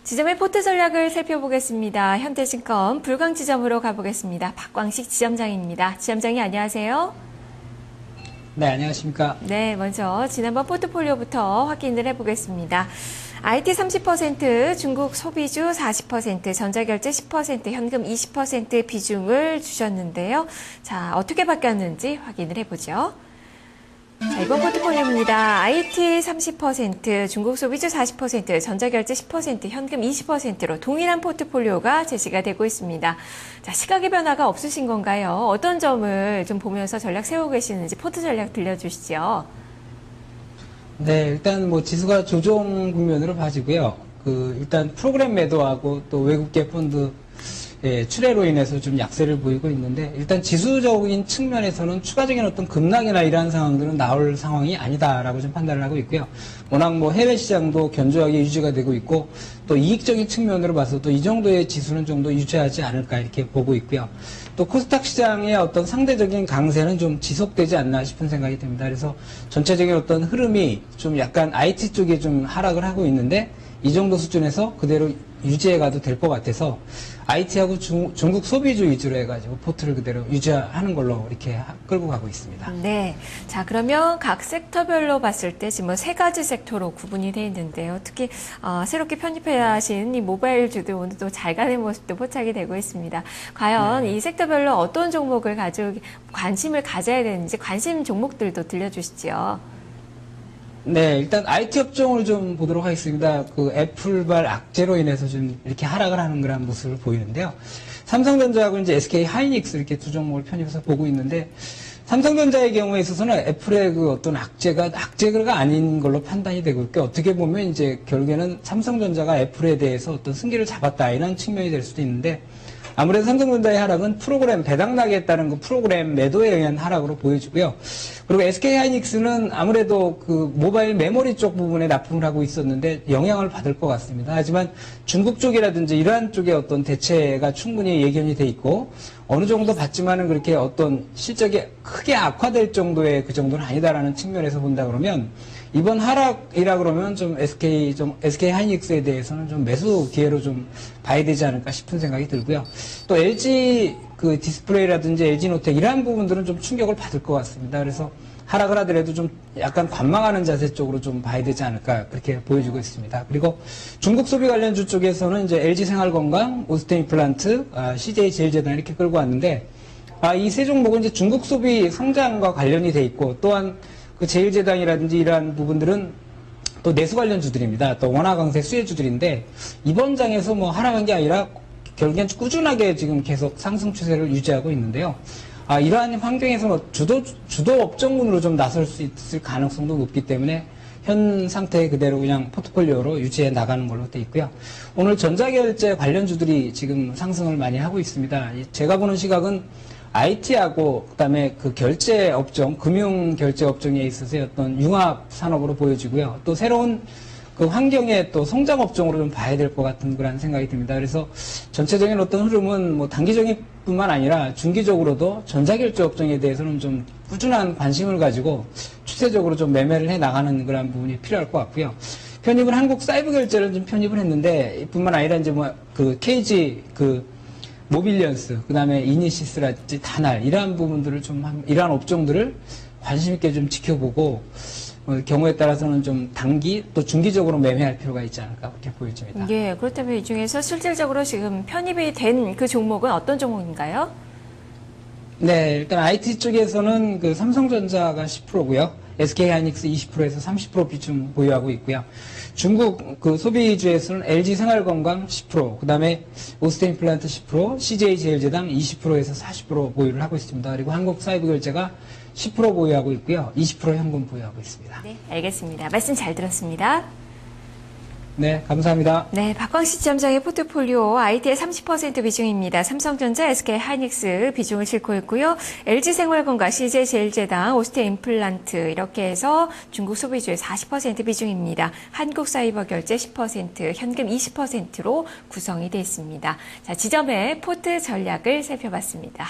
지점의 포트 전략을 살펴보겠습니다. 현대증권 불광 지점으로 가보겠습니다. 박광식 지점장입니다. 지점장님 안녕하세요. 네, 안녕하십니까. 네, 먼저 지난번 포트폴리오부터 확인을 해보겠습니다. IT 30%, 중국 소비주 40%, 전자결제 10%, 현금 20% 비중을 주셨는데요. 자, 어떻게 바뀌었는지 확인을 해보죠. 자, 이번 포트폴리오입니다. IT 30%, 중국 소비주 40%, 전자결제 10%, 현금 20%로 동일한 포트폴리오가 제시가 되고 있습니다. 자, 시각의 변화가 없으신 건가요? 어떤 점을 좀 보면서 전략 세우고 계시는지 포트 전략 들려주시죠. 네, 일단 뭐 지수가 조정 국면으로 봐지고요. 일단 프로그램 매도하고 또 외국계 펀드 출회로 인해서 좀 약세를 보이고 있는데, 일단 지수적인 측면에서는 추가적인 어떤 급락이나 이러한 상황들은 나올 상황이 아니다라고 좀 판단을 하고 있고요. 워낙 뭐 해외 시장도 견조하게 유지가 되고 있고, 또 이익적인 측면으로 봐서도 이 정도의 지수는 좀 더 유지하지 않을까 이렇게 보고 있고요. 또 코스닥 시장의 어떤 상대적인 강세는 좀 지속되지 않나 싶은 생각이 듭니다. 그래서 전체적인 어떤 흐름이 좀 약간 IT 쪽에 좀 하락을 하고 있는데, 이 정도 수준에서 그대로 유지해 가도 될 것 같아서 IT하고 중국 소비주 위주로 해가지고 포트를 그대로 유지하는 걸로 이렇게 끌고 가고 있습니다. 네. 자, 그러면 각 섹터별로 봤을 때 지금 세 가지 섹터로 구분이 되어 있는데요. 특히 새롭게 편입하신 이 모바일주도 오늘 또 잘 가는 모습도 포착이 되고 있습니다. 과연 이 섹터별로 어떤 종목을 가지고 관심을 가져야 되는지 관심 종목들도 들려주시죠. 네, 일단 IT 업종을 좀 보도록 하겠습니다. 애플발 악재로 인해서 좀 이렇게 하락을 하는 그런 모습을 보이는데요. 삼성전자하고 이제 SK 하이닉스 이렇게 두 종목을 편입해서 보고 있는데, 삼성전자의 경우에 있어서는 애플의 어떤 악재가 아닌 걸로 판단이 되고 있고, 어떻게 보면 이제 결국에는 삼성전자가 애플에 대해서 어떤 승기를 잡았다 이런 측면이 될 수도 있는데, 아무래도 삼성전자의 하락은 프로그램 배당락에 따른 그 프로그램 매도에 의한 하락으로 보여지고요. 그리고 SK하이닉스는 아무래도 모바일 메모리 쪽 부분에 납품을 하고 있었는데 영향을 받을 것 같습니다. 하지만 중국 쪽이라든지 이러한 쪽의 어떤 대체가 충분히 예견이 돼 있고, 어느 정도 받지만은 그렇게 어떤 실적이 크게 악화될 정도의 그 정도는 아니다라는 측면에서 본다 그러면, 이번 하락이라 그러면 좀 SK 하이닉스에 대해서는 좀 매수 기회로 좀 봐야 되지 않을까 싶은 생각이 들고요. 또 LG 디스플레이라든지 LG노텍 이러한 부분들은 좀 충격을 받을 것 같습니다. 그래서 하락을 하더라도 좀 약간 관망하는 자세 쪽으로 좀 봐야 되지 않을까 그렇게 보여지고 있습니다. 그리고 중국 소비 관련주 쪽에서는 이제 LG생활건강, 오스템이플란트, CJ제일제당 이렇게 끌고 왔는데, 이 세 종목은 이제 중국 소비 성장과 관련이 돼 있고, 또한 제일제당이라든지 이러한 부분들은 또 내수 관련주들입니다. 또 원화 강세 수혜주들인데, 이번 장에서 뭐 하락한 게 아니라 결국엔 꾸준하게 지금 계속 상승 추세를 유지하고 있는데요. 이러한 환경에서 뭐 주도 업종군으로 좀 나설 수 있을 가능성도 높기 때문에 현 상태 그대로 그냥 포트폴리오로 유지해 나가는 걸로 돼 있고요. 오늘 전자결제 관련주들이 지금 상승을 많이 하고 있습니다. 제가 보는 시각은 IT하고 그다음에 결제 업종, 금융 결제 업종에 있어서의 어떤 융합 산업으로 보여지고요. 또 새로운 환경의 또 성장 업종으로 좀 봐야 될 것 같은 그런 생각이 듭니다. 그래서 전체적인 어떤 흐름은 뭐 단기적인 뿐만 아니라 중기적으로도 전자결제 업종에 대해서는 좀 꾸준한 관심을 가지고 추세적으로 좀 매매를 해 나가는 그런 부분이 필요할 것 같고요. 편입은 한국 사이버 결제를 좀 편입을 했는데, 이뿐만 아니라 이제 KG 모빌리언스, 그 다음에 이니시스라든지 다날, 이러한 부분들을 이러한 업종들을 관심있게 좀 지켜보고, 경우에 따라서는 좀 단기, 또 중기적으로 매매할 필요가 있지 않을까, 그렇게 보여집니다. 예, 그렇다면 이 중에서 실질적으로 지금 편입이 된 그 종목은 어떤 종목인가요? 네, 일단 IT 쪽에서는 삼성전자가 10%고요. SK하이닉스 20%에서 30% 비중 보유하고 있고요. 중국 소비주에서는 LG생활건강 10%, 그 다음에 오스템이플란트 10%, CJ제일제당 20%에서 40% 보유를 하고 있습니다. 그리고 한국사이버결제가 10% 보유하고 있고요. 20% 현금 보유하고 있습니다. 네, 알겠습니다. 말씀 잘 들었습니다. 네, 감사합니다. 네, 박광식 지점장의 포트폴리오 IT의 30% 비중입니다. 삼성전자, SK하이닉스 비중을 싣고 있고요. LG생활건강, CJ제일제당, 오스템임플란트 이렇게 해서 중국 소비주의 40% 비중입니다. 한국사이버결제 10%, 현금 20%로 구성이 되어 있습니다. 자, 지점의 포트 전략을 살펴봤습니다.